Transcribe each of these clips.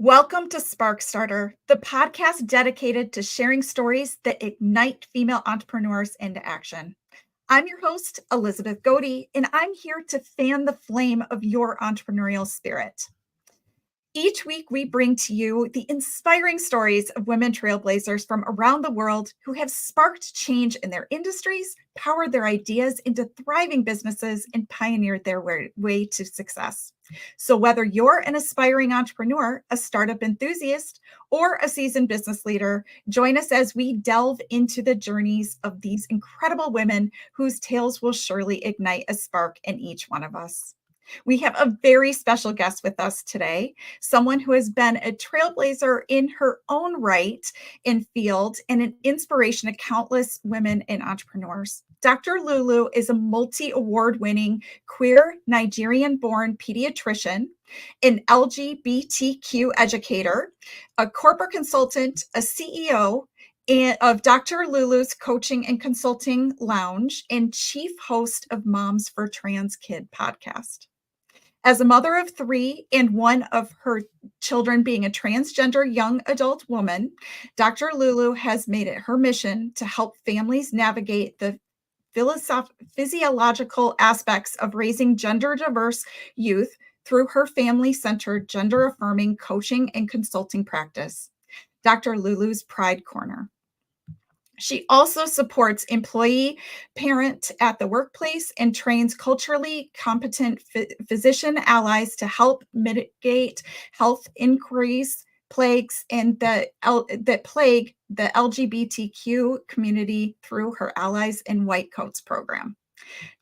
Welcome to SPARK StartHer, the podcast dedicated to sharing stories that ignite female entrepreneurs into action. I'm your host, Elizabeth Goede, and I'm here to fan the flame of your entrepreneurial spirit. Each week, we bring to you the inspiring stories of women trailblazers from around the world who have sparked change in their industries, powered their ideas into thriving businesses, and pioneered their way to success. So, whether you're an aspiring entrepreneur, a startup enthusiast, or a seasoned business leader, join us as we delve into the journeys of these incredible women whose tales will surely ignite a spark in each one of us. We have a very special guest with us today, someone who has been a trailblazer in her own right in field and an inspiration to countless women and entrepreneurs. Dr. Lulu is a multi-award-winning queer Nigerian-born pediatrician, an LGBTQ educator, a corporate consultant, a CEO, of Dr. Lulu's Coaching and Consulting Lounge, and chief host of Moms for Trans Kid podcast. As a mother of three and one of her children being a transgender young adult woman, Dr. Lulu has made it her mission to help families navigate the physiological aspects of raising gender diverse youth through her family-centered, gender-affirming coaching and consulting practice, Dr. Lulu's Pride Corner. She also supports employee parent at the workplace and trains culturally competent physician allies to help mitigate health inquiries, plagues, and that plague the LGBTQ community through her Allies in White Coats program.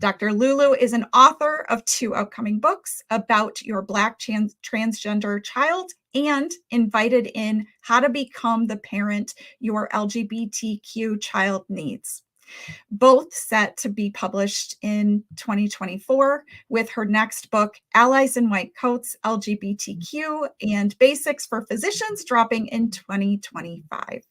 Dr. Lulu is an author of 2 upcoming books about your Black transgender child and invited in How to Become the Parent Your LGBTQ Child Needs. Both set to be published in 2024, with her next book, Allies in White Coats, LGBTQ and Basics for Physicians, dropping in 2025.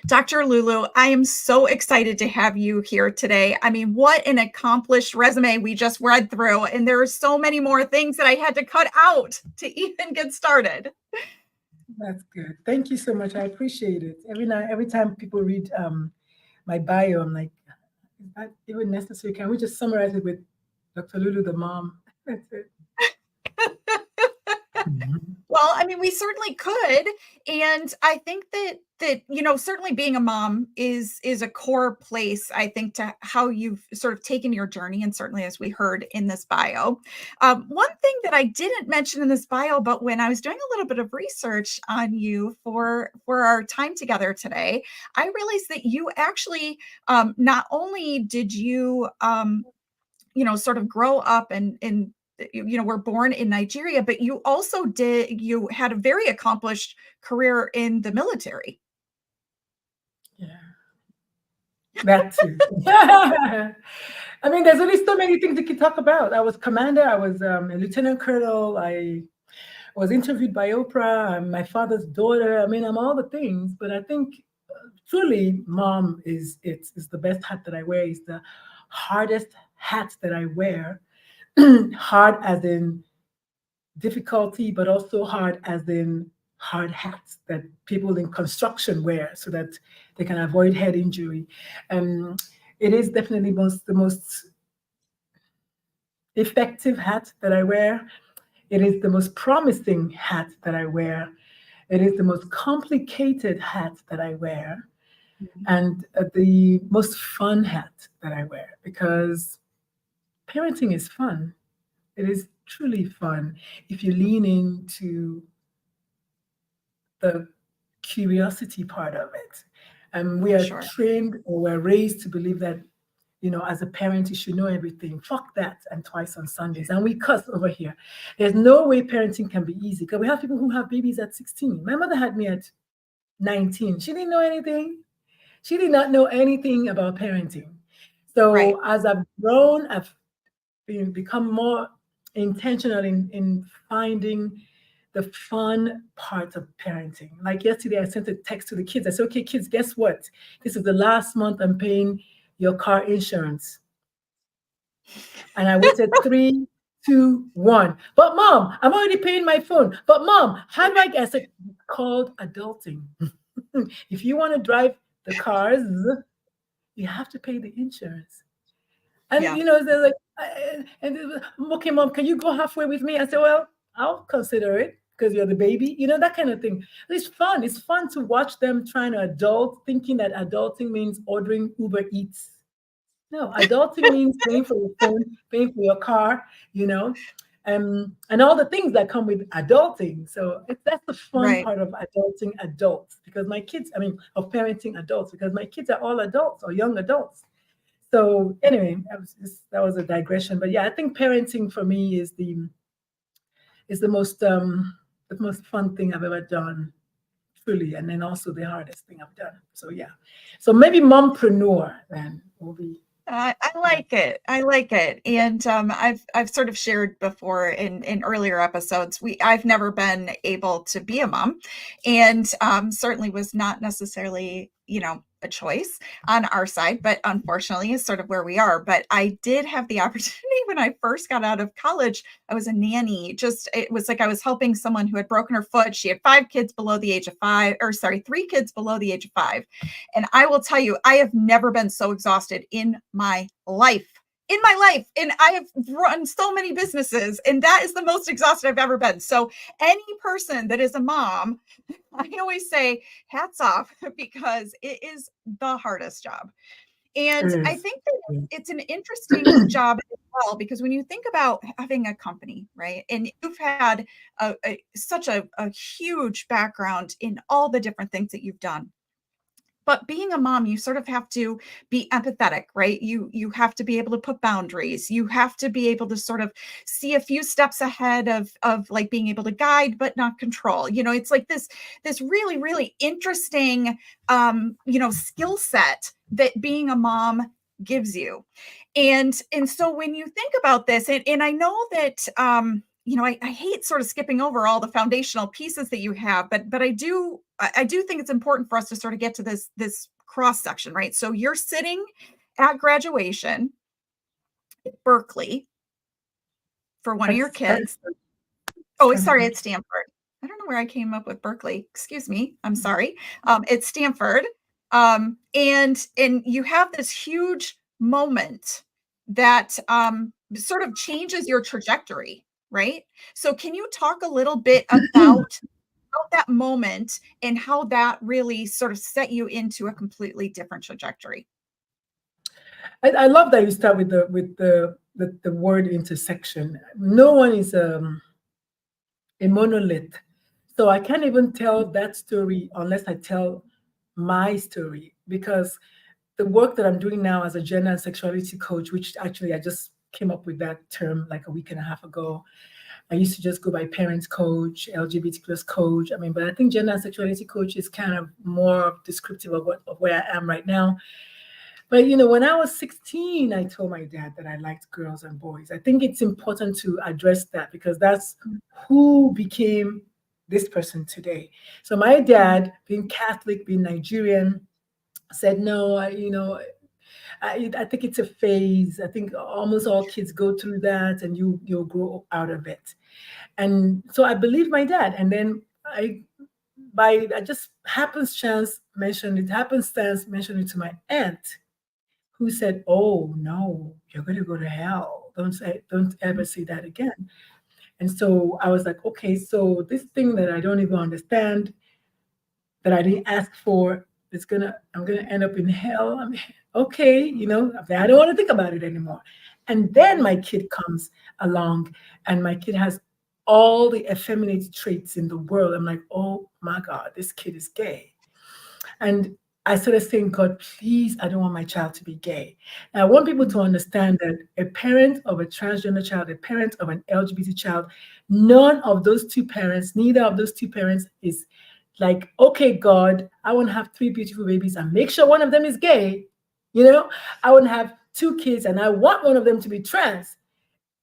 Dr. Lulu, I am so excited to have you here today. I mean, what an accomplished resume we just read through. And there are so many more things that I had to cut out to even get started. That's good. Thank you so much. I appreciate it. Every time people read my bio, I'm like, is that even necessary? Can we just summarize it with Dr. Lulu, the mom? That's it. Well, I mean, we certainly could. And I think that certainly being a mom is a core place, I think, to how you've sort of taken your journey. And certainly, as we heard in this bio, one thing that I didn't mention in this bio, but when I was doing a little bit of research on you for our time together today, I realized that you actually, not only did you, sort of grow up and were born in Nigeria, but you had a very accomplished career in the military. Yeah, that too. I mean, there's only so many things you can talk about. I was commander. I was a lieutenant colonel. I was interviewed by Oprah. I'm my father's daughter. I mean, I'm all the things, but I think truly mom is the best hat that I wear. It's the hardest hat that I wear. Hard as in difficulty, but also hard as in hard hats that people in construction wear so that they can avoid head injury. It is definitely the most effective hat that I wear. It is the most promising hat that I wear. It is the most complicated hat that I wear. Mm-hmm. And the most fun hat that I wear, because parenting is fun. It is truly fun if you lean into the curiosity part of it. And we are trained, or we're raised to believe that, as a parent, you should know everything. Fuck that, and twice on Sundays. And we cuss over here. There's no way parenting can be easy, because we have people who have babies at 16. My mother had me at 19. She didn't know anything. She did not know anything about parenting. So as I've grown, I've become more intentional in finding the fun part of parenting. Like yesterday, I sent a text to the kids. I said, okay, kids, guess what? This is the last month I'm paying your car insurance. And I waited 3 2, 1. But mom, I'm already paying my phone. But mom, how do I get? I said, called adulting. If you want to drive the cars, you have to pay the insurance. And Yeah. they're like, okay, mom, can you go halfway with me? I said, well, I'll consider it because you're the baby, that kind of thing. It's fun. It's fun to watch them trying to adult, thinking that adulting means ordering Uber Eats. No, adulting means paying for your phone, paying for your car, and all the things that come with adulting. So that's the fun Right. part of adulting adults, because my kids, of parenting adults, because my kids are all adults or young adults. So anyway, that was a digression. But yeah, I think parenting for me is the most fun thing I've ever done, truly, and then also the hardest thing I've done. So yeah, so maybe mompreneur then will be. I like it. I like it. And I've sort of shared before in earlier episodes, I've never been able to be a mom, and certainly was not necessarily, a choice on our side, but unfortunately is sort of where we are. But I did have the opportunity when I first got out of college. I was a nanny. It was like I was helping someone who had broken her foot. She had 5 kids below the age of 5, or sorry, 3 kids below the age of 5. And I will tell you, I have never been so exhausted in my life. And I have run so many businesses, and that is the most exhausted I've ever been. So any person that is a mom, I always say hats off, because it is the hardest job. And I think that it's an interesting job as well, because when you think about having a company, right, and you've had such a huge background in all the different things that you've done. But being a mom, you sort of have to be empathetic, right? You have to be able to put boundaries. You have to be able to sort of see a few steps ahead of like being able to guide but not control. It's like this really, really interesting skill set that being a mom gives you. And so when you think about this, and I know that I hate sort of skipping over all the foundational pieces that you have, but I do think it's important for us to sort of get to this cross section, right? So you're sitting at graduation at Berkeley for one of your kids. Oh, sorry, it's Stanford. I don't know where I came up with Berkeley. Excuse me. I'm sorry. It's Stanford. And you have this huge moment that sort of changes your trajectory, right? So can you talk a little bit about that moment and how that really sort of set you into a completely different trajectory? I love that you start with the word intersection. No one is a monolith. So I can't even tell that story unless I tell my story, because the work that I'm doing now as a gender and sexuality coach, which actually I just came up with that term like a week and a half ago. I used to just go by parents coach, LGBT plus coach. But I think gender and sexuality coach is kind of more descriptive of where I am right now. But when I was 16, I told my dad that I liked girls and boys. I think it's important to address that, because that's who became this person today. So my dad, being Catholic, being Nigerian, said, no, I think it's a phase. I think almost all kids go through that, and you'll grow out of it. And so I believed my dad. And then I just happenstance mentioned it to my aunt, who said, oh no, you're going to go to hell. Don't ever say that again. And so I was like, okay, so this thing that I don't even understand, that I didn't ask for, I'm gonna end up in hell. Okay, I don't want to think about it anymore. And then my kid comes along, and my kid has all the effeminate traits in the world. I'm like, oh my God, this kid is gay. And I started saying, God, please, I don't want my child to be gay. And I want people to understand that a parent of a transgender child, a parent of an LGBT child, neither of those two parents is like, okay, God, I want to have 3 beautiful babies and make sure one of them is gay. I want to have 2 kids and I want one of them to be trans.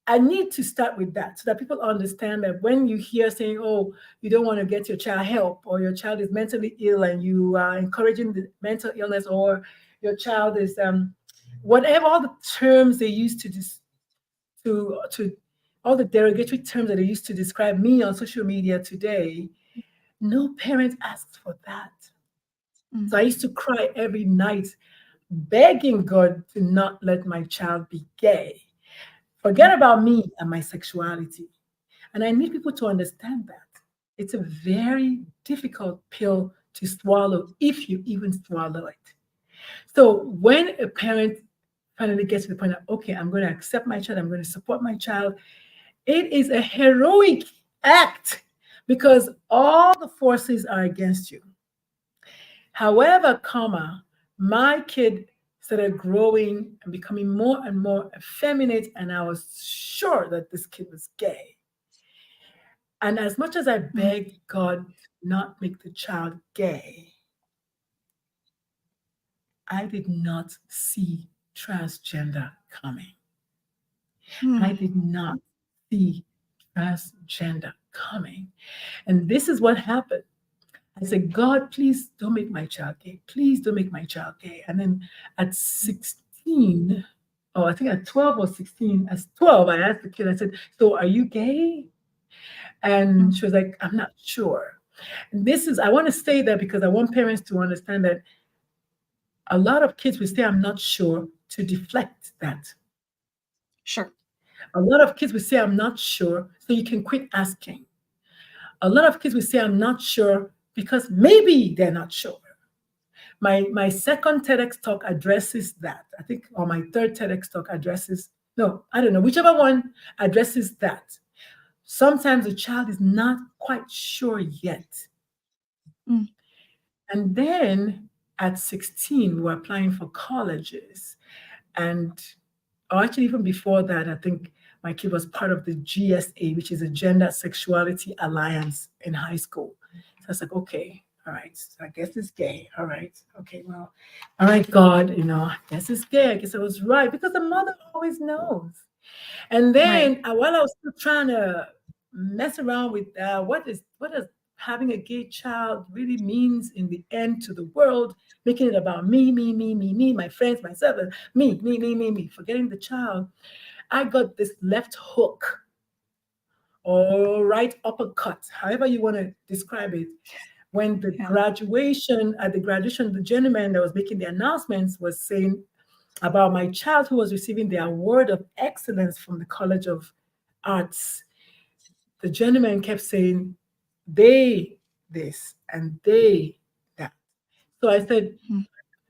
I need to start with that, so that people understand that when you hear saying, oh, you don't want to get your child help, or your child is mentally ill and you are encouraging the mental illness, or your child is whatever all the terms they use to all the derogatory terms that they used to describe me on social media today, no parent asks for that. Mm. So I used to cry every night, begging God to not let my child be gay. Forget about me and my sexuality. And I need people to understand that. It's a very difficult pill to swallow if you even swallow it. So when a parent finally gets to the point of, okay, I'm going to accept my child, I'm going to support my child, it is a heroic act because all the forces are against you. However, my kid started growing and becoming more and more effeminate, and I was sure that this kid was gay. And as much as I begged God not make the child gay, I did not see transgender coming. I did not see transgender coming. And this is what happened. I said, God, please don't make my child gay. Please don't make my child gay. And then at 16, I think at 12 or 16, at 12, I asked the kid, I said, so are you gay? And she was like, I'm not sure. And I want to say that because I want parents to understand that a lot of kids will say, I'm not sure, to deflect that. Sure. A lot of kids will say, I'm not sure, so you can quit asking. A lot of kids will say, I'm not sure, because maybe they're not sure. My second TEDx talk addresses that. I think, or my third TEDx talk addresses, no, I don't know, whichever one addresses that. Sometimes the child is not quite sure yet. And then at 16, we were applying for colleges. And actually, even before that, I think my kid was part of the GSA, which is a Gender Sexuality Alliance in high school. So I was like, okay, all right, so I guess it's gay. All right, okay, well, all right, God, I guess it's gay. I guess I was right, because the mother always knows. And then while I was still trying to mess around with what does having a gay child really means in the end to the world, making it about me, my friends, myself, me, forgetting the child, I got this left hook or right uppercut, however you want to describe it, when the graduation, the gentleman that was making the announcements was saying about my child who was receiving the award of excellence from the College of Arts. The gentleman kept saying, they this and they that. So I said,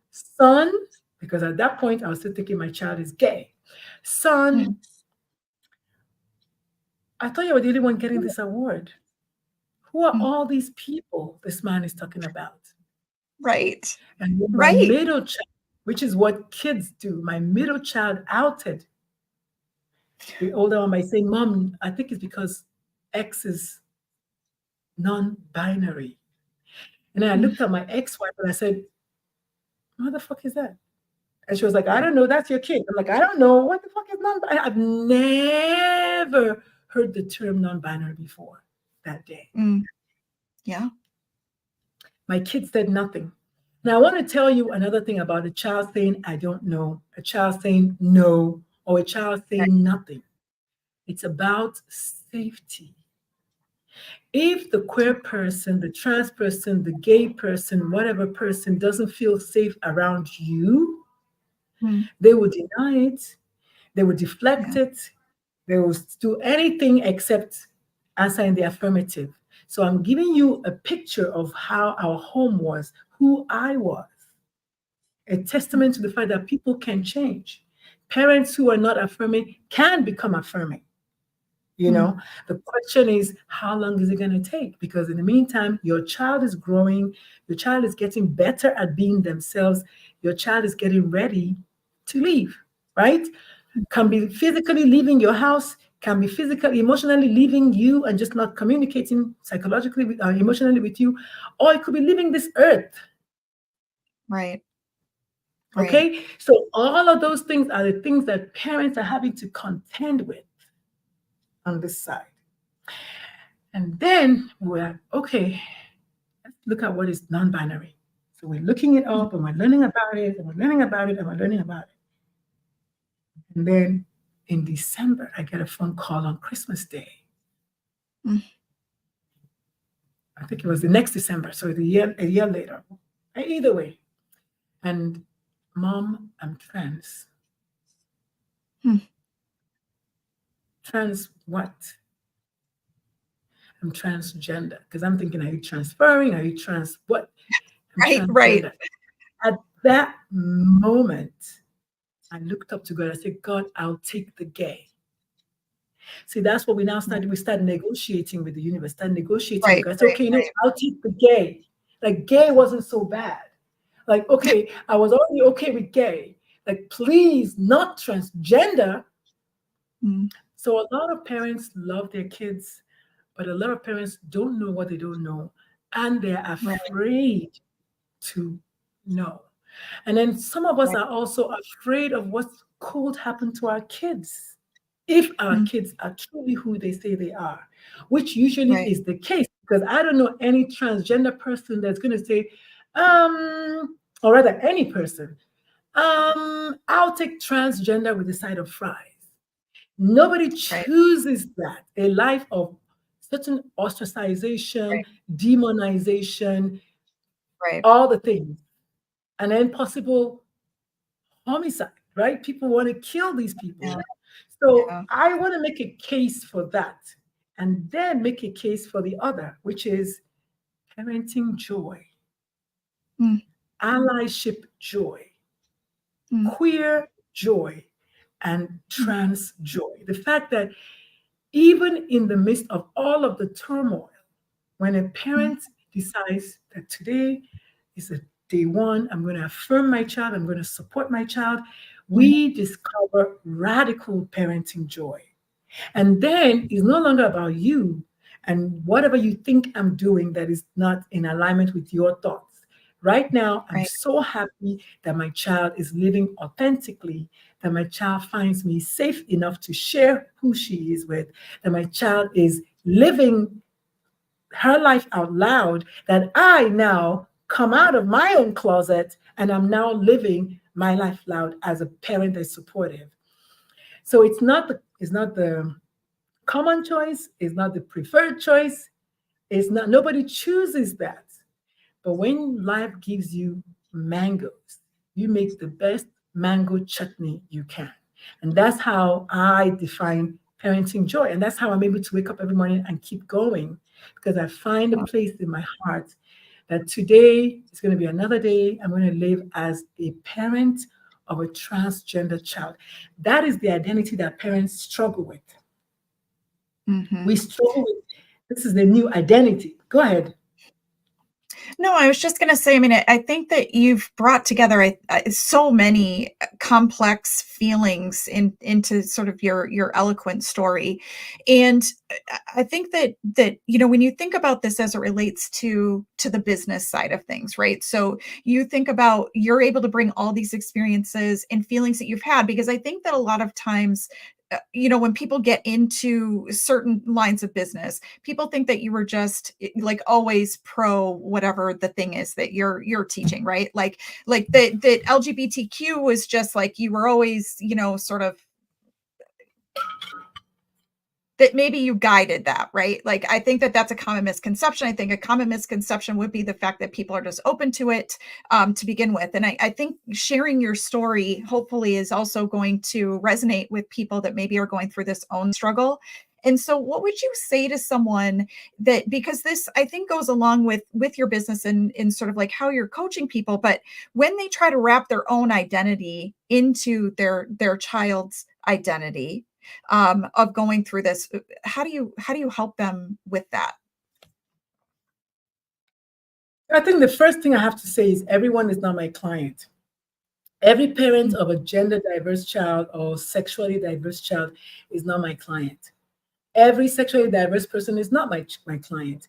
son, because at that point I was still thinking my child is gay. Son, I thought you were the only one getting this award. Who are all these people this man is talking about? Right. And my middle child, which is what kids do, my middle child outed the older one by saying, Mom, I think it's because X is non-binary. And then I looked at my ex-wife and I said, what the fuck is that? And she was like, I don't know, that's your kid. I'm like, I don't know, what the fuck is non-binary? I've never heard the term non-binary before that day. Yeah. My kid said nothing. Now, I want to tell you another thing about a child saying, I don't know, a child saying no, or a child saying nothing. It's about safety. If the queer person, the trans person, the gay person, whatever person doesn't feel safe around you, they will deny it, they will deflect it, they will do anything except answer in the affirmative. So I'm giving you a picture of how our home was, who I was, a testament to the fact that people can change. Parents who are not affirming can become affirming. The question is, how long is it going to take? Because in the meantime, your child is growing, your child is getting better at being themselves, your child is getting ready to leave, right? Can be physically leaving your house, can be physically, emotionally leaving you and just not communicating psychologically, emotionally with you, or it could be leaving this earth. Right. Okay, so all of those things are the things that parents are having to contend with on this side. And then we're, okay, let's look at what is non-binary. So we're looking it up and we're learning about it and we're learning about it and we're learning about it. And then in December, I get a phone call on Christmas Day. Mm. I think it was the next December, so a year later. Either way. And Mom, I'm trans. Hmm. Trans what? I'm transgender. Because I'm thinking, are you transferring? Are you trans what? I'm Right. transgender. At that moment, I looked up to God. I said, God, I'll take the gay. See, that's what we now started. We started negotiating with the universe, started negotiating with God. I said, okay, I'll take the gay. Like, gay wasn't so bad. Like, okay, I was already okay with gay. Like, please, not transgender. Mm. So a lot of parents love their kids, but a lot of parents don't know what they don't know, and they're afraid to know. And then some of us are also afraid of what could happen to our kids if our kids are truly who they say they are, which usually is the case, because I don't know any transgender person that's going to say, or rather any person, I'll take transgender with a side of fries. Nobody chooses that. A life of certain ostracization, demonization, all the things, and then possible homicide, right? People want to kill these people. So I want to make a case for that, and then make a case for the other, which is parenting joy, allyship joy, queer joy, and trans joy. The fact that even in the midst of all of the turmoil, when a parent decides that today is a day one, I'm going to affirm my child, I'm going to support my child, we discover radical parenting joy. And then it's no longer about you and whatever you think I'm doing that is not in alignment with your thoughts. Right now, I'm so happy that my child is living authentically, that my child finds me safe enough to share who she is with, that my child is living her life out loud, that I now come out of my own closet and I'm now living my life loud as a parent that's supportive. So it's not the common choice, it's not the preferred choice, it's not, nobody chooses that. But when life gives you mangoes, you make the best mango chutney you can. And that's how I define parenting joy. And that's how I'm able to wake up every morning and keep going, because I find a place in my heart that today is going to be another day. I'm going to live as a parent of a transgender child. That is the identity that parents struggle with. We struggle with, this is the new identity. Go ahead. No, I was just going to say, I mean, I think that you've brought together so many complex feelings into sort of your eloquent story. And I think that, you know, when you think about this as it relates to the business side of things, right? So you think about, you're able to bring all these experiences and feelings that you've had, because I think that a lot of times, you know, when people get into certain lines of business, people think that you were just like always pro whatever the thing is that you're teaching, right? Like that LGBTQ was just like, you were always, you know, sort of, that maybe you guided that, right? Like, I think that that's a common misconception. I think a common misconception would be the fact that people are just open to it to begin with. And I think sharing your story hopefully is also going to resonate with people that maybe are going through this own struggle. And so what would you say to someone that, because this, I think, goes along with your business and in sort of like how you're coaching people, but when they try to wrap their own identity into their child's identity, of going through this, how do you help them with that? I think the first thing I have to say is everyone is not my client. Every parent of a gender diverse child or sexually diverse child is not my client. Every sexually diverse person is not my client.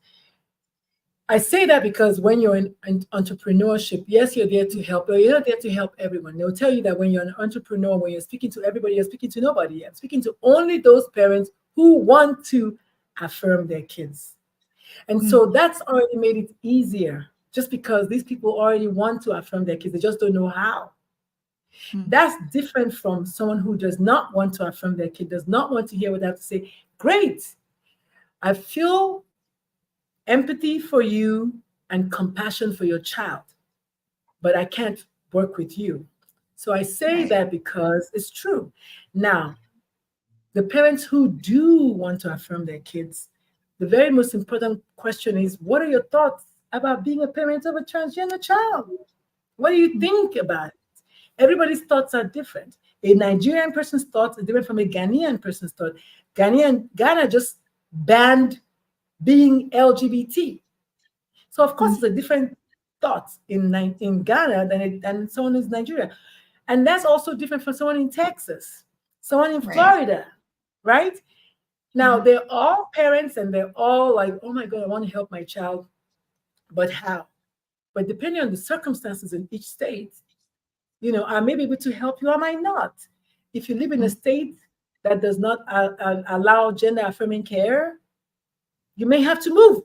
I say that because when you're in entrepreneurship, yes, you're there to help, but you're not there to help everyone. They'll tell you that when you're an entrepreneur, when you're speaking to everybody, you're speaking to nobody. I'm speaking to only those parents who want to affirm their kids. And so that's already made it easier, just because these people already want to affirm their kids. They just don't know how. Mm. That's different from someone who does not want to affirm their kid, does not want to hear what they have to say. Great. I feel empathy for you and compassion for your child, but I can't work with you. So I say Right. that because it's true. Now, the parents who do want to affirm their kids, the very most important question is, what are your thoughts about being a parent of a transgender child? What do you think about it? Everybody's thoughts are different. A Nigerian person's thoughts are different from a Ghanaian person's thought. Ghana just banned being LGBT. So of course, it's a different thought in Ghana than someone who's Nigeria. And that's also different from someone in Texas, someone in Right. Florida, right? Now, they're all parents and they're all like, oh my God, I want to help my child, but how? But depending on the circumstances in each state, I may be able to help you, I might not. If you live in a state that does not allow gender affirming care, you may have to move.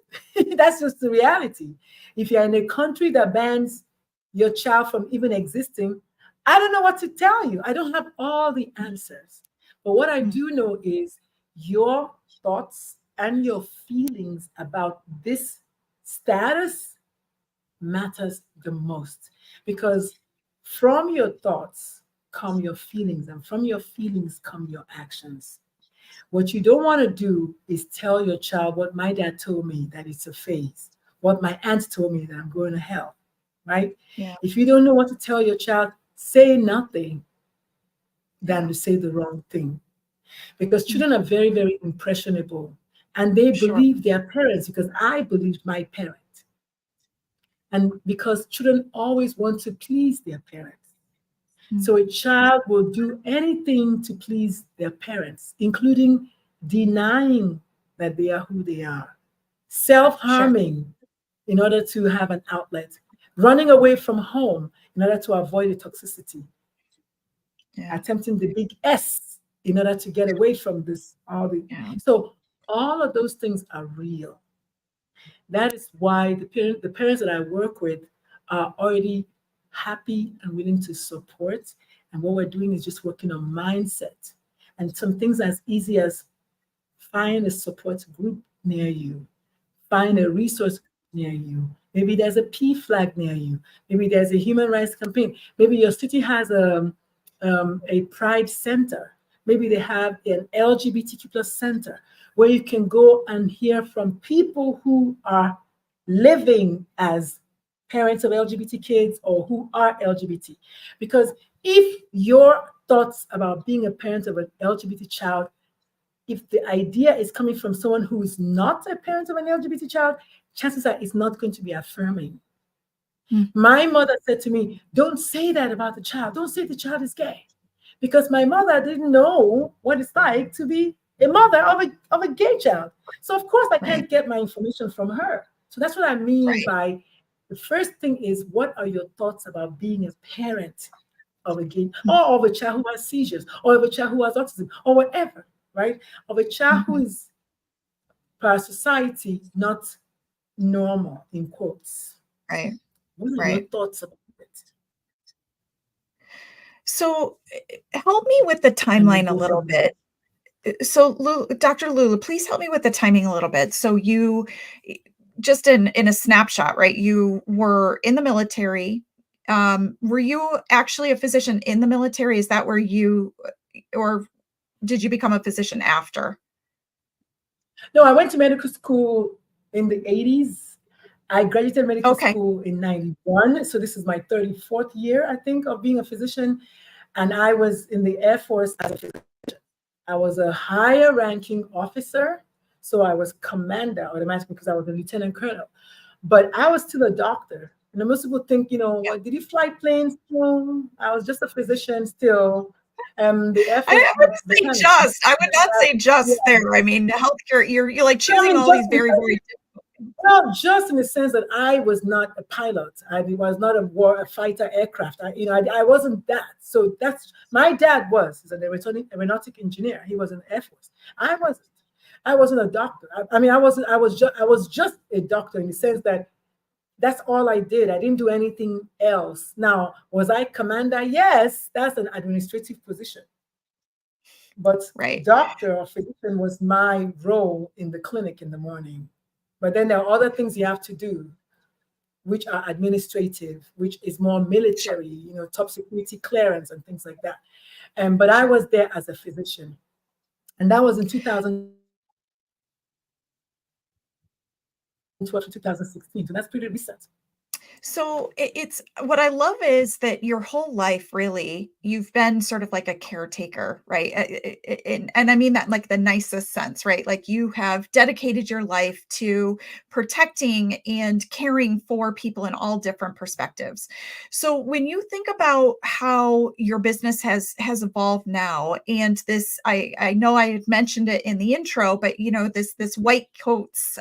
That's just the reality. If you're in a country that bans your child from even existing, I don't know what to tell you. I don't have all the answers. But what I do know is your thoughts and your feelings about this status matters the most, because from your thoughts come your feelings, and from your feelings come your actions. What you don't want to do is tell your child what my dad told me, that it's a phase, what my aunt told me, that I'm going to hell, right? Yeah. If you don't know what to tell your child, say nothing than to say the wrong thing. Because children are very, very impressionable, and they Sure. believe their parents, because I believed my parent. And because children always want to please their parents. So a child will do anything to please their parents, including denying that they are who they are, self-harming in order to have an outlet, running away from home in order to avoid the toxicity, attempting the big S in order to get away from this. So all of those things are real. That is why the parents that I work with are already happy and willing to support. And what we're doing is just working on mindset and some things as easy as find a support group near you, find a resource near you. Maybe there's a P flag near you. Maybe there's a human rights campaign. Maybe your city has a pride center. Maybe they have an LGBTQ plus center where you can go and hear from people who are living as parents of LGBT kids or who are LGBT. Because if your thoughts about being a parent of an LGBT child, if the idea is coming from someone who is not a parent of an LGBT child, chances are it's not going to be affirming. My mother said to me, don't say that about the child. Don't say the child is gay. Because my mother didn't know what it's like to be a mother of a gay child. So of course I can't get my information from her. So that's what I mean by the first thing is, what are your thoughts about being a parent of a gay or of a child who has seizures or of a child who has autism or whatever, right? Of a child who is per society not normal, in quotes. Right. What are your thoughts about it? So help me with the timeline a little bit. So Dr. Lulu, please help me with the timing a little bit. So you, just in a snapshot, right? You were in the military. Were you actually a physician in the military? Is that where you, or did you become a physician after? No, I went to medical school in the 80s. I graduated medical school in 91. So this is my 34th year, I think, of being a physician. And I was in the Air Force as a physician. I was a higher ranking officer. So I was commander automatically because I was a lieutenant colonel. But I was still a doctor. And most people think, did you fly planes? No, I was just a physician still. The Air Force, I would not say just there. I mean, healthcare, you're like choosing all these very, very well, just in the sense that I was not a pilot. I was not a fighter aircraft. I wasn't that. So that's my dad was. He's an aeronautic engineer. He was in the Air Force. I wasn't a doctor. I was just a doctor in the sense that that's all I did. I didn't do anything else. Now, was I commander? Yes, that's an administrative position. But Right. doctor or physician was my role in the clinic in the morning. But then there are other things you have to do, which are administrative, which is more Sure. military, top security clearance and things like that. But I Sure. was there as a physician. And that was in 2012 to 2016. So that's pretty recent. So it's what I love is that your whole life, really, you've been sort of like a caretaker, right? And I mean that in like the nicest sense, right? Like you have dedicated your life to protecting and caring for people in all different perspectives. So when you think about how your business has evolved now, and this, I know I had mentioned it in the intro, but this white coats,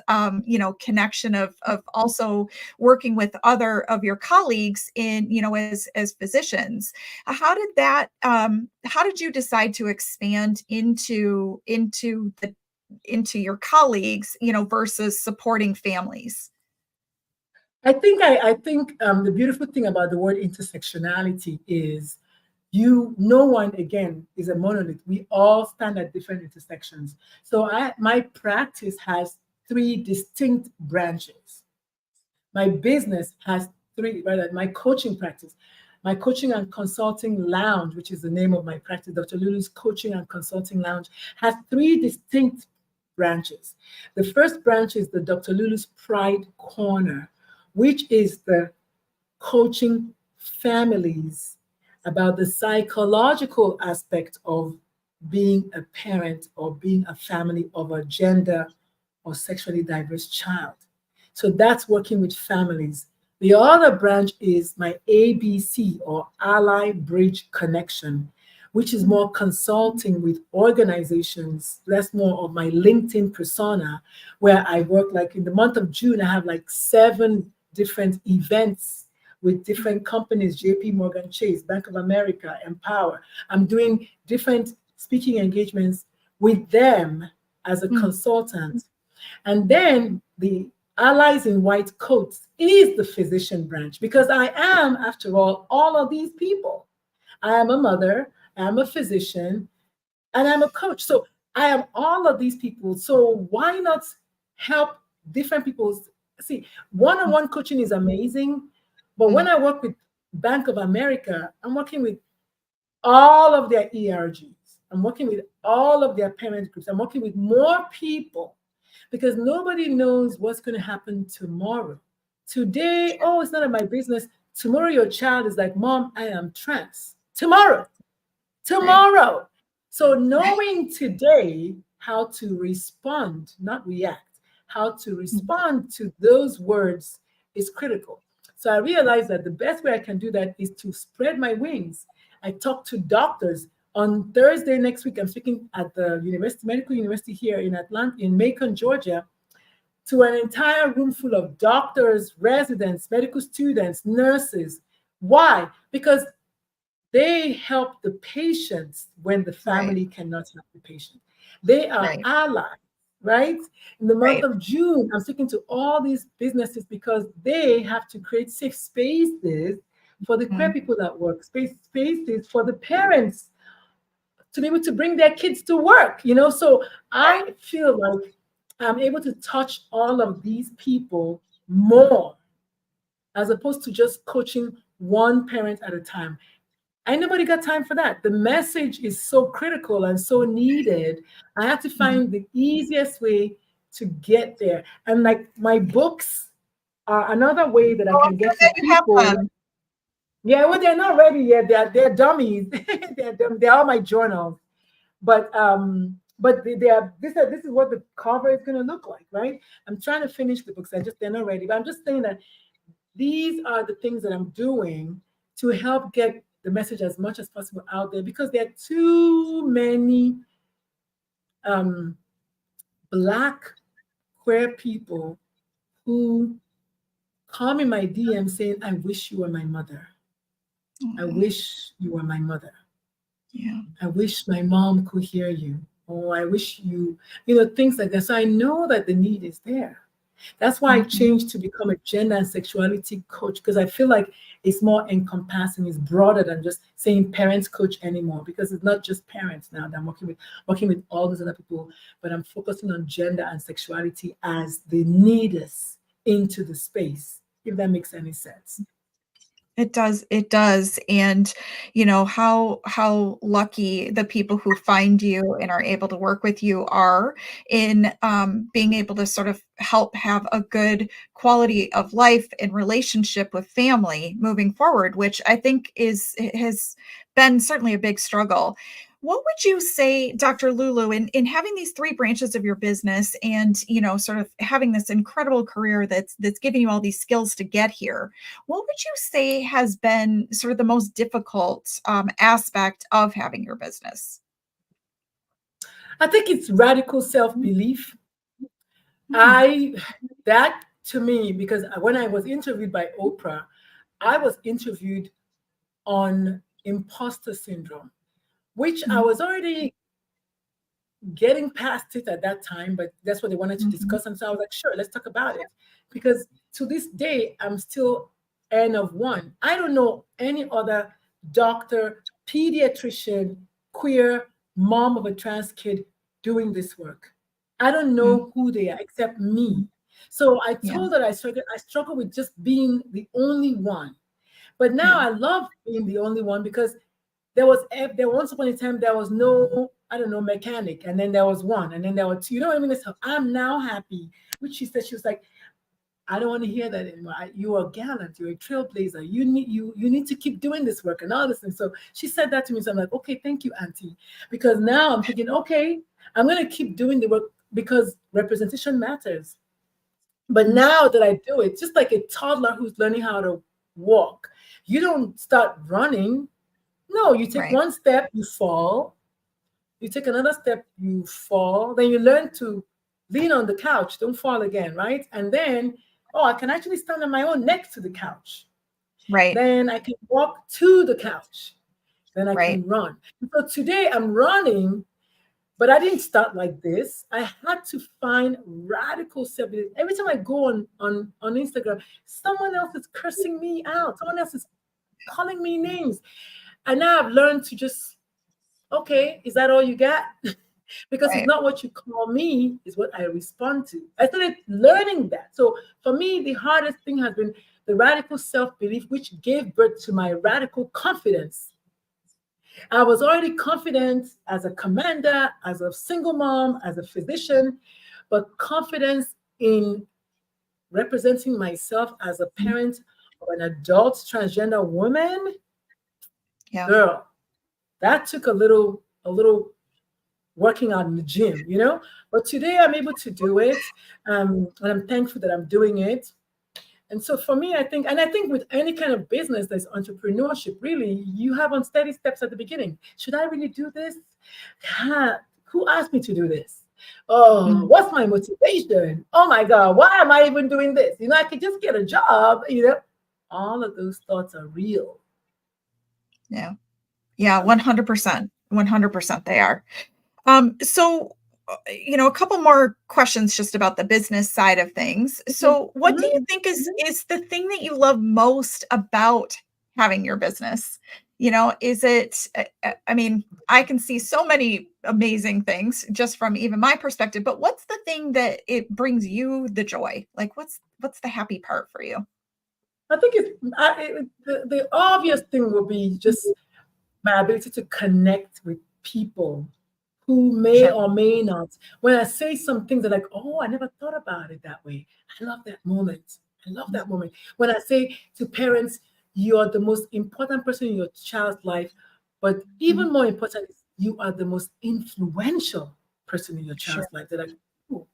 connection of also working with other of your colleagues in, as physicians. How did you decide to expand into your colleagues, versus supporting families? I think the beautiful thing about the word intersectionality is no one again is a monolith. We all stand at different intersections. So my practice has three distinct branches. My business has three, rather, my coaching practice, my coaching and consulting lounge, which is the name of my practice, Dr. Lulu's Coaching and Consulting Lounge, has three distinct branches. The first branch is the Dr. Lulu's Pride Corner, which is the coaching families about the psychological aspect of being a parent or being a family of a gender or sexually diverse child. So that's working with families. The other branch is my ABC or Ally Bridge Connection, which is more consulting with organizations. That's more of my LinkedIn persona, where I work like in the month of June, I have like 7 different events with different companies, JP Morgan Chase, Bank of America, Empower. I'm doing different speaking engagements with them as a consultant. And then the Allies in White Coats is the physician branch, because I am, after all of these people. I am a mother, I'm a physician, and I'm a coach. So I am all of these people. So why not help different people? See, one-on-one coaching is amazing, but when I work with Bank of America, I'm working with all of their ERGs. I'm working with all of their parent groups. I'm working with more people, because nobody knows what's going to happen tomorrow. Today, oh, it's none of my business. Tomorrow, your child is like, Mom, I am trans. Tomorrow. Right. So knowing today how to respond, not react, how to respond to those words is critical. So I realized that the best way I can do that is to spread my wings. I talk to doctors. On Thursday next week, I'm speaking at the medical university here in Atlanta, in Macon, Georgia, to an entire room full of doctors, residents, medical students, nurses. Why? Because they help the patients when the Right. family cannot help the patient. They are Right. allies, right? In the month Right. of June, I'm speaking to all these businesses because they have to create safe spaces for the queer Mhm. people that work, spaces for the parents to be able to bring their kids to work. So Right. I feel like I'm able to touch all of these people more, as opposed to just coaching one parent at a time. Ain't nobody got time for that. The message is so critical and so needed. I have to Mhm. find the easiest way to get there. And like my books are another way that I Oh, I'm can sure get to that you have people. them. Yeah, well, they're not ready yet. They're dummies. They're all my journals. But they are this is what the cover is gonna look like, right? I'm trying to finish the books. They're not ready. But I'm just saying that these are the things that I'm doing to help get the message as much as possible out there, because there are too many um, Black queer people who come in my DM saying, I wish you were my mother. I Oh, wish you were my mother. yeah. I wish my mom could hear you. Or I wish you, things like that. So I know that the need is there. That's why I changed to become a gender and sexuality coach, because I feel like it's more encompassing, it's broader than just saying parents coach anymore, because it's not just parents now that I'm working with all these other people, but I'm focusing on gender and sexuality as the leaders into the space, if that makes any sense. It does. It does. And how lucky the people who find you and are able to work with you are in being able to sort of help have a good quality of life and relationship with family moving forward, which I think has been certainly a big struggle. What would you say, Dr. Lulu, in having these three branches of your business and, sort of having this incredible career that's giving you all these skills to get here? What would you say has been sort of the most difficult aspect of having your business? I think it's radical self-belief. That to me, because when I was interviewed by Oprah, I was interviewed on imposter syndrome, which I was already getting past it at that time, but that's what they wanted to discuss. And so I was like, sure, let's talk about it. Because to this day, I'm still N of one. I don't know any other doctor, pediatrician, queer, mom of a trans kid doing this work. I don't know who they are except me. So I told her I struggle with just being the only one. But now I love being the only one, because there once upon a time there was no, I don't know, mechanic, and then there was one, and then there were two. You know what I mean? So I'm now happy. Which she said, she was like, I don't want to hear that anymore. You are gallant. You're a trailblazer. You need to keep doing this work and all this. And so she said that to me. So I'm like, okay, thank you, Auntie. Because now I'm thinking, okay, I'm going to keep doing the work because representation matters. But now that I do it, just like a toddler who's learning how to walk, you don't start running. No, you take one step, you fall. You take another step, you fall. Then you learn to lean on the couch, don't fall again, right? And then, I can actually stand on my own next to the couch. Right. Then I can walk to the couch. Then I can run. So today I'm running, but I didn't start like this. I had to find radical self-belief. Every time I go on Instagram, someone else is cursing me out. Someone else is calling me names. And now I've learned to just, okay, is that all you got? Because it's not what you call me, it's what I respond to. I started learning that. So for me, the hardest thing has been the radical self-belief, which gave birth to my radical confidence. I was already confident as a commander, as a single mom, as a physician, but confidence in representing myself as a parent of an adult transgender woman, girl, that took a little working out in the gym, but today I'm able to do it. And I'm thankful that I'm doing it. And so for me, I think with any kind of business, there's entrepreneurship, really, you have unsteady steps at the beginning. Should I really do this? Who asked me to do this? Oh, what's my motivation? Oh my God, why am I even doing this? I could just get a job, all of those thoughts are real. Yeah. Yeah, 100%. 100% they are. So, a couple more questions just about the business side of things. So what do you think is the thing that you love most about having your business? Is it, I mean, I can see so many amazing things just from even my perspective, but what's the thing that it brings you the joy? Like what's the happy part for you? I think the obvious thing will be just my ability to connect with people who may or may not. When I say some things, they're like, oh, I never thought about it that way. I love that moment. When I say to parents, you're the most important person in your child's life, but even more important is you are the most influential person in your child's life. They're like, oh,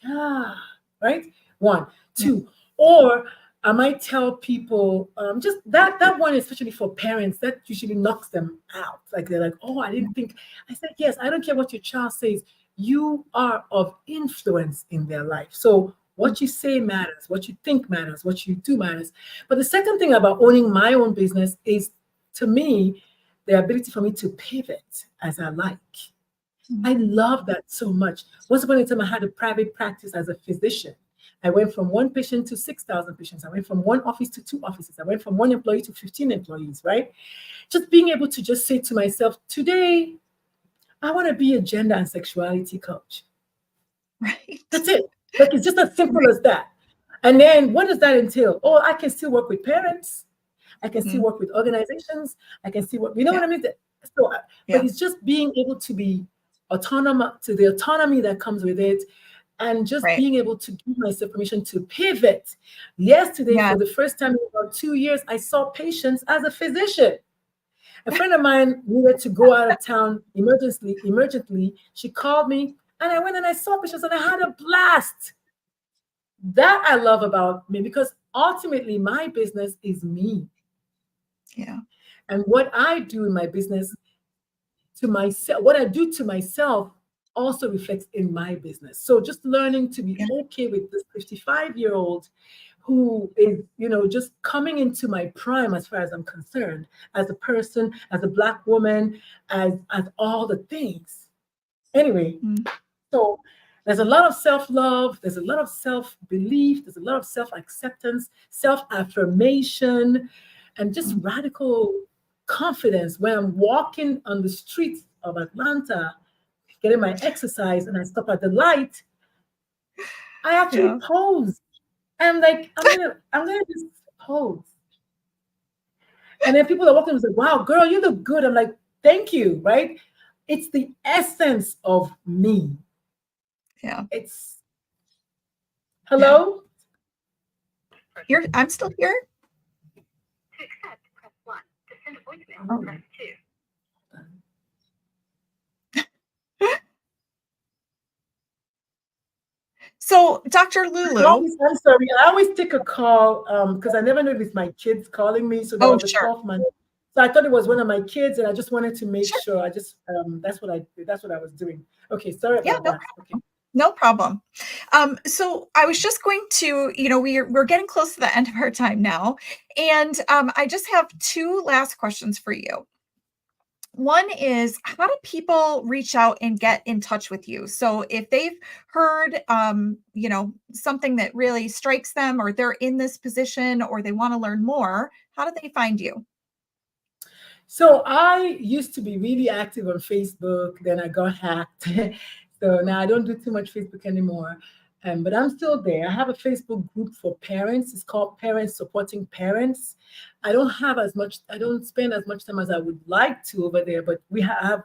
yeah, right? One, two, or I might tell people just that one, especially for parents, that usually knocks them out. Like they're like, oh, I didn't think. I said, yes, I don't care what your child says. You are of influence in their life. So what you say matters, what you think matters, what you do matters. But the second thing about owning my own business is, to me, the ability for me to pivot as I like. I love that so much. Once upon a time, I had a private practice as a physician. I went from one patient to 6,000 patients. I went from one office to two offices. I went from one employee to 15 employees, right? Just being able to just say to myself, today, I want to be a gender and sexuality coach. Right. That's it. Like, it's just as simple as that. And then what does that entail? Oh, I can still work with parents. I can still work with organizations. I can still work, you know what I mean? So, but it's just being able to be autonomous, to the autonomy that comes with it, and just being able to give myself permission to pivot. Yesterday, for the first time in about 2 years, I saw patients as a physician. A friend of mine needed to go out of town emergently. She called me, and I went and I saw patients, and I had a blast. That I love about me, because ultimately my business is me. Yeah. And what I do in my business to myself, what I do to myself also reflects in my business. So just learning to be okay with this 55-year-old who is, just coming into my prime as far as I'm concerned, as a person, as a Black woman, as all the things. Anyway, so there's a lot of self-love, there's a lot of self-belief, there's a lot of self-acceptance, self-affirmation, and just radical confidence when I'm walking on the streets of Atlanta, getting my exercise, and I stop at the light. I actually pose. I'm like, I'm gonna just pose. And then people are walking and say, wow, girl, you look good. I'm like, thank you, right? It's the essence of me. Yeah. It's hello? Here, I'm still here. To accept, press 1. To send a voicemail, press 2. So, Dr. Lulu. I'm sorry. I always take a call because I never know if it's my kids calling me. So there was a call from so I thought it was one of my kids, and I just wanted to make sure. I just that's what I was doing. Okay, sorry about that. Okay. No problem. So I was just going to, we're getting close to the end of our time now, and I just have two last questions for you. One is, how do people reach out and get in touch with you? So if they've heard, something that really strikes them, or they're in this position, or they want to learn more, how do they find you? So I used to be really active on Facebook. Then I got hacked. So now I don't do too much Facebook anymore. But I'm still there. I have a Facebook group for parents. It's called Parents Supporting Parents. I don't spend as much time as I would like to over there, but we have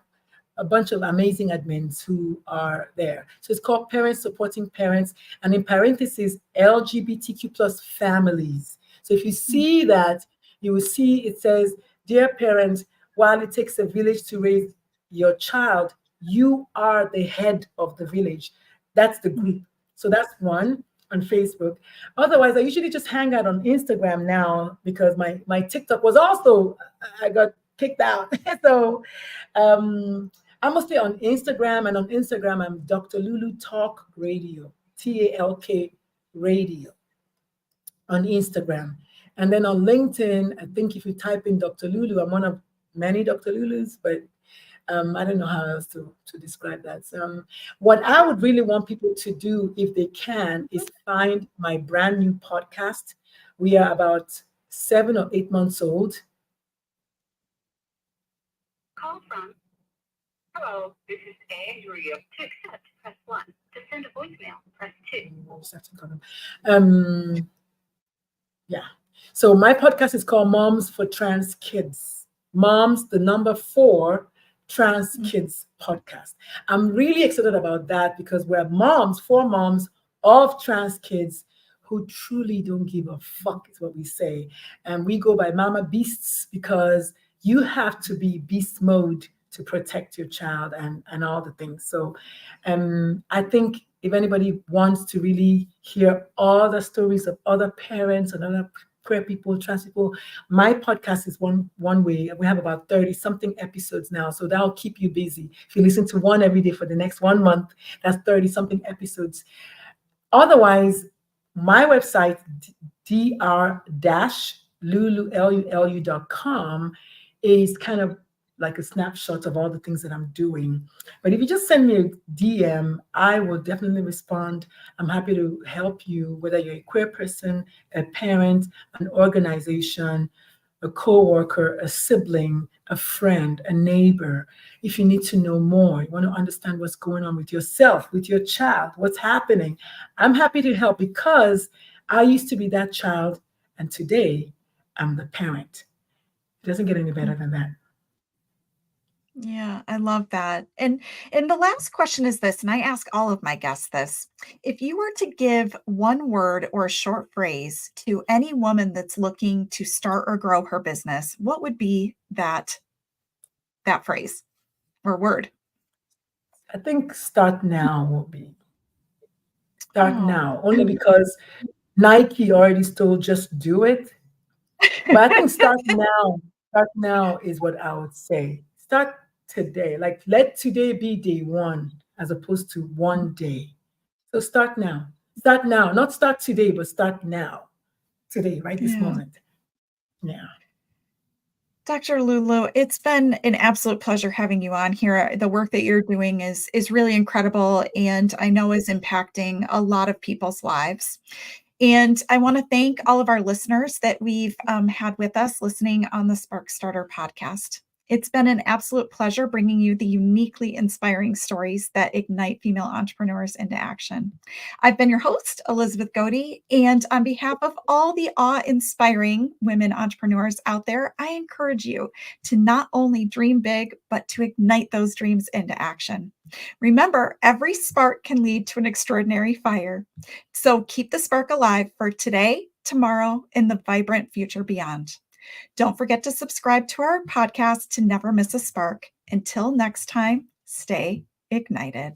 a bunch of amazing admins who are there. So it's called Parents Supporting Parents, and in parentheses, LGBTQ plus families. So if you see that, you will see it says, dear parents, while it takes a village to raise your child, you are the head of the village. That's the group. So that's one on Facebook. Otherwise, I usually just hang out on Instagram now because my TikTok was also, I got kicked out. So I'm mostly on Instagram, and on Instagram, I'm Dr. Lulu Talk Radio, TALK Radio on Instagram. And then on LinkedIn, I think if you type in Dr. Lulu, I'm one of many Dr. Lulus, but I don't know how else to describe that. So, what I would really want people to do, if they can, is find my brand new podcast. We are about 7 or 8 months old. Call from. Hello, this is Andrea. To accept, press 1. To send a voicemail, press 2. Yeah. So my podcast is called Moms for Trans Kids. Moms, the number 4, Trans Kids Podcast. I'm really excited about that because we're moms, 4 moms of trans kids who truly don't give a fuck, is what we say. And we go by Mama Beasts because you have to be beast mode to protect your child and all the things. So I think if anybody wants to really hear all the stories of other parents and other queer people, trans people, my podcast is one way. We have about 30 something episodes now, so that'll keep you busy. If you listen to one every day for the next 1 month, that's 30 something episodes. Otherwise, my website, dr-lulu.com, is kind of like a snapshot of all the things that I'm doing. But if you just send me a DM, I will definitely respond. I'm happy to help you, whether you're a queer person, a parent, an organization, a coworker, a sibling, a friend, a neighbor. If you need to know more, you want to understand what's going on with yourself, with your child, what's happening, I'm happy to help because I used to be that child, and today I'm the parent. It doesn't get any better than that. Yeah, I love that. And the last question is this, and I ask all of my guests this. If you were to give one word or a short phrase to any woman that's looking to start or grow her business, what would be that phrase or word? I think start now will be start Oh. now, only because Nike already stole just do it. But I think start now is what I would say. Start today. Like let today be day one as opposed to one day. So start now. Start now. Not start today, but start now. Today, right this Yeah. moment. Yeah. Dr. Lulu, it's been an absolute pleasure having you on here. The work that you're doing is really incredible and I know is impacting a lot of people's lives. And I want to thank all of our listeners that we've had with us listening on the Spark Starter podcast. It's been an absolute pleasure bringing you the uniquely inspiring stories that ignite female entrepreneurs into action. I've been your host, Elizabeth Goede, and on behalf of all the awe-inspiring women entrepreneurs out there, I encourage you to not only dream big, but to ignite those dreams into action. Remember, every spark can lead to an extraordinary fire. So keep the spark alive for today, tomorrow, and the vibrant future beyond. Don't forget to subscribe to our podcast to never miss a spark. Until next time, stay ignited.